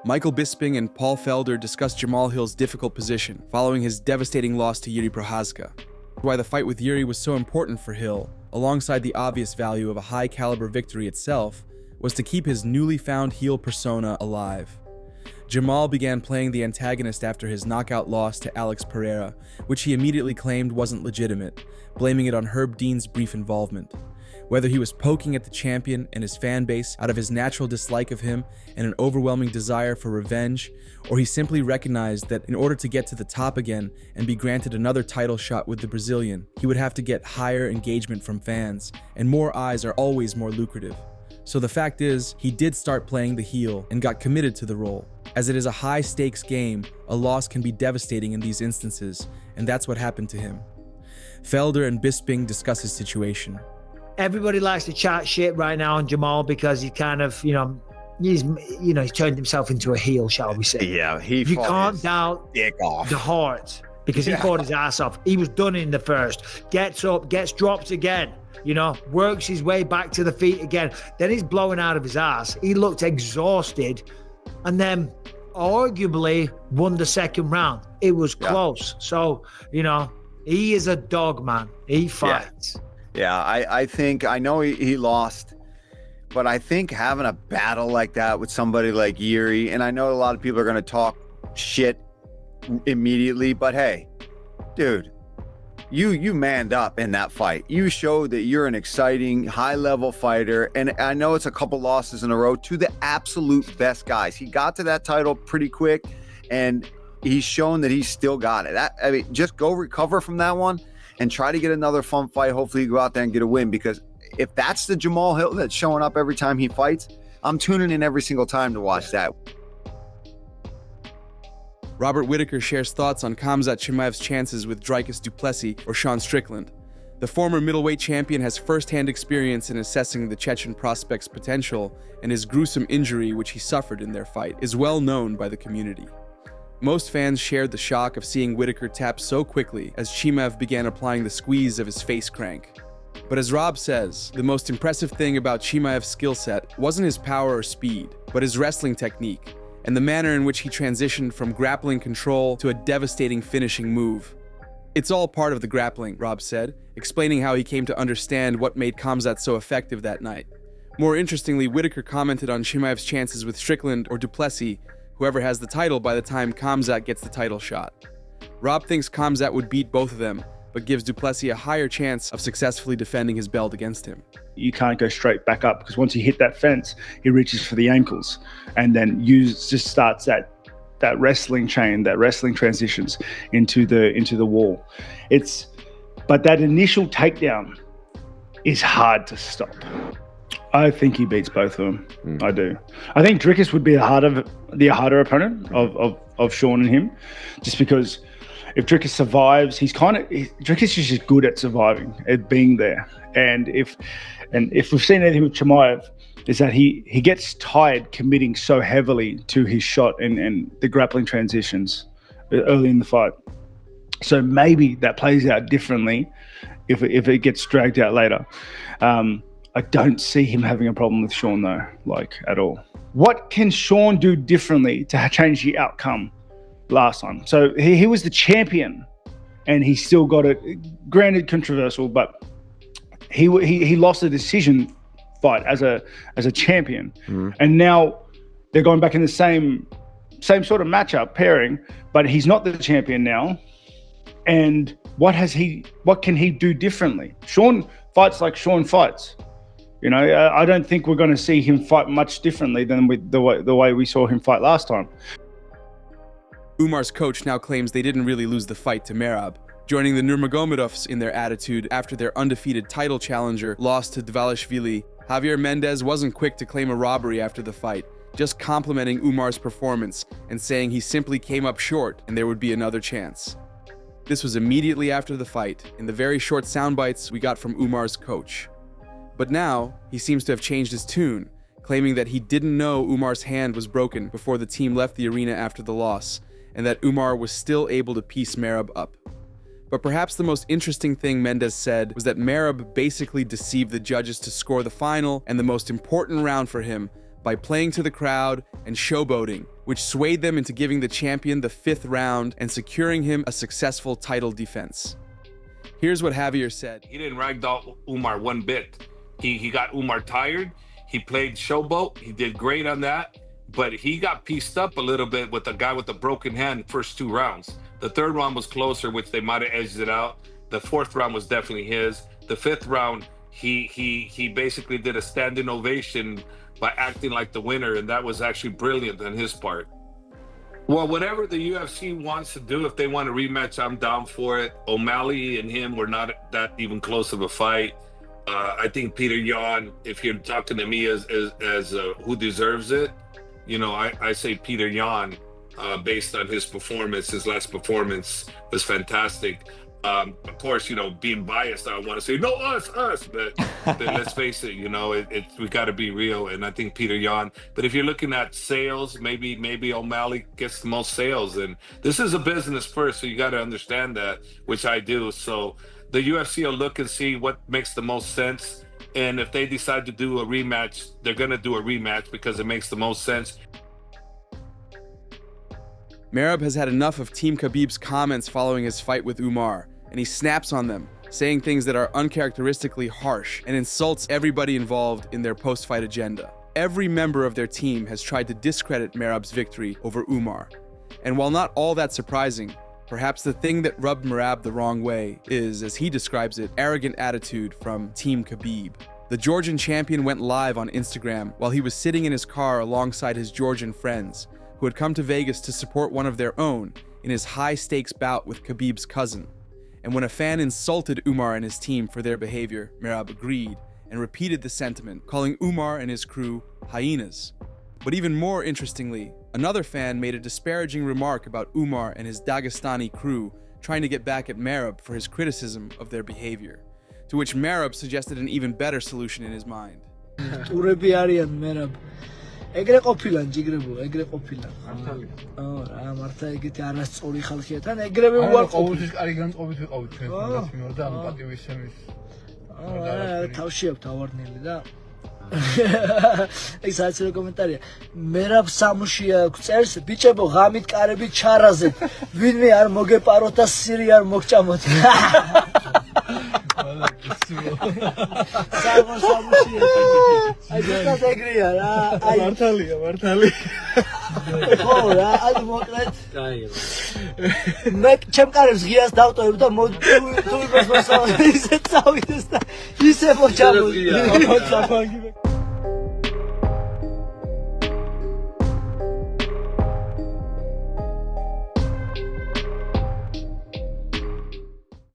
Michael Bisping and Paul Felder discussed Jamal Hill's difficult position following his devastating loss to Jiri Prochazka. Why the fight with Jiri was so important for Hill, alongside the obvious value of a high-caliber victory itself, was to keep his newly found heel persona alive. Jamal began playing the antagonist after his knockout loss to Alex Pereira, which he immediately claimed wasn't legitimate, blaming it on Herb Dean's brief involvement. Whether he was poking at the champion and his fan base out of his natural dislike of him and an overwhelming desire for revenge, or he simply recognized that in order to get to the top again and be granted another title shot with the Brazilian, he would have to get higher engagement from fans, and more eyes are always more lucrative. So the fact is, he did start playing the heel and got committed to the role. As it is a high-stakes game, a loss can be devastating in these instances, and that's what happened to him. Felder and Bisping discuss his situation. Everybody likes to chat shit right now on Jamal because he's kind of, he's turned himself into a heel, shall we say. Yeah, you can't doubt the heart because he fought his ass off. He was done in the first. Gets up, gets dropped again, works his way back to the feet again. Then he's blowing out of his ass. He looked exhausted and then arguably won the second round. It was close. So, he is a dog, man. He fights. Yeah, I know he lost, but I think having a battle like that with somebody like Jiri, and I know a lot of people are going to talk shit immediately, but hey, dude, you manned up in that fight. You showed that you're an exciting, high-level fighter, and I know it's a couple losses in a row to the absolute best guys. He got to that title pretty quick, and he's shown that he's still got it. Just go recover from that one and try to get another fun fight. Hopefully you go out there and get a win, because if that's the Jamal Hill that's showing up every time he fights, I'm tuning in every single time to watch that. Robert Whittaker shares thoughts on Khamzat Chimaev's chances with Dricus Duplessy or Sean Strickland. The former middleweight champion has first-hand experience in assessing the Chechen prospect's potential, and his gruesome injury, which he suffered in their fight, is well known by the community. Most fans shared the shock of seeing Whittaker tap so quickly as Chimaev began applying the squeeze of his face crank. But as Rob says, the most impressive thing about Chimaev's skill set wasn't his power or speed, but his wrestling technique, and the manner in which he transitioned from grappling control to a devastating finishing move. It's all part of the grappling, Rob said, explaining how he came to understand what made Khamzat so effective that night. More interestingly, Whittaker commented on Chimaev's chances with Strickland or Duplessy, whoever has the title by the time Khamzat gets the title shot. Rob thinks Khamzat would beat both of them, but gives Duplessy a higher chance of successfully defending his belt against him. You can't go straight back up, because once you hit that fence, he reaches for the ankles and then just starts that wrestling chain, that wrestling transitions into the wall. But that initial takedown is hard to stop. I think he beats both of them. I do. I think Dricus would be the harder opponent of Sean and him, just because if Dricus survives, Dricus is just good at surviving, at being there. And if we've seen anything with Chimaev, is that he gets tired committing so heavily to his shot and the grappling transitions early in the fight. So maybe that plays out differently if it gets dragged out later. I don't see him having a problem with Sean though, at all. What can Sean do differently to change the outcome last time? So he was the champion and he still got it, granted controversial, but he lost a decision fight as a champion. And now they're going back in the same sort of matchup pairing, but he's not the champion now. And what can he do differently? Sean fights like Sean fights. I don't think we're going to see him fight much differently than with the way we saw him fight last time. Umar's coach now claims they didn't really lose the fight to Merab, joining the Nurmagomedovs in their attitude after their undefeated title challenger lost to Dvalishvili. Javier Mendez wasn't quick to claim a robbery after the fight, just complimenting Umar's performance and saying he simply came up short and there would be another chance. This was immediately after the fight, in the very short sound bites we got from Umar's coach. But now, he seems to have changed his tune, claiming that he didn't know Umar's hand was broken before the team left the arena after the loss, and that Umar was still able to piece Merab up. But perhaps the most interesting thing Mendez said was that Merab basically deceived the judges to score the final and the most important round for him by playing to the crowd and showboating, which swayed them into giving the champion the 5th round and securing him a successful title defense. Here's what Javier said. He didn't ragdoll Umar one bit. He got Umar tired. He played showboat. He did great on that, but he got pieced up a little bit with the guy with the broken hand first 2 rounds. The 3rd round was closer, which they might have edged it out. The 4th round was definitely his. The 5th round, he basically did a standing ovation by acting like the winner, and that was actually brilliant on his part. Well, whatever the UFC wants to do, if they want a rematch, I'm down for it. O'Malley and him were not that even close of a fight. I think Peter Yan, if you're talking to me as who deserves it, you know, I say Peter Yan, based on his performance. His last performance was fantastic. Of course, you know, being biased, I want to say, no, us, but let's face it, you know, we got to be real. And I think Peter Yan, but if you're looking at sales, maybe O'Malley gets the most sales. And this is a business first, so you got to understand that, which I do. So the UFC will look and see what makes the most sense. And if they decide to do a rematch, they're going to do a rematch because it makes the most sense. Merab has had enough of Team Khabib's comments following his fight with Umar, and he snaps on them, saying things that are uncharacteristically harsh and insults everybody involved in their post-fight agenda. Every member of their team has tried to discredit Merab's victory over Umar. And while not all that surprising, perhaps the thing that rubbed Merab the wrong way is, as he describes it, arrogant attitude from Team Khabib. The Georgian champion went live on Instagram while he was sitting in his car alongside his Georgian friends, who had come to Vegas to support one of their own in his high-stakes bout with Khabib's cousin. And when a fan insulted Umar and his team for their behavior, Merab agreed and repeated the sentiment, calling Umar and his crew hyenas. But even more interestingly, another fan made a disparaging remark about Umar and his Dagestani crew trying to get back at Merab for his criticism of their behavior, to which Merab suggested an even better solution in his mind. ეგრე ყოფილან ჯიგრებო, ეგრე ყოფილან. რა, მართა ეგეთი არასწორი ხალხია, თან ეგრევე უარყოფილი. ყოველთვის კარგი განწყობით ვიყავით ჩვენ თუნდაც მიმართ და პატივის შემის. თავში აქვს თავარნელი და ეს საერთო კომენტარია. მერაბ სამუშია წერს, ბიჭებო, ღამით კარებით ჩარაზეთ. ვინმე არ მოგეპაროთ და სირი არ მოგჭამოთ. აი ეს ეგრეა რა. აი მართალია. ხო რა, აი მოკლედ. მე ჩემკარებს ღიას დავტოვებ და თუ იმას მოსავლის ისე წავიდეს და ისე მოჭამო.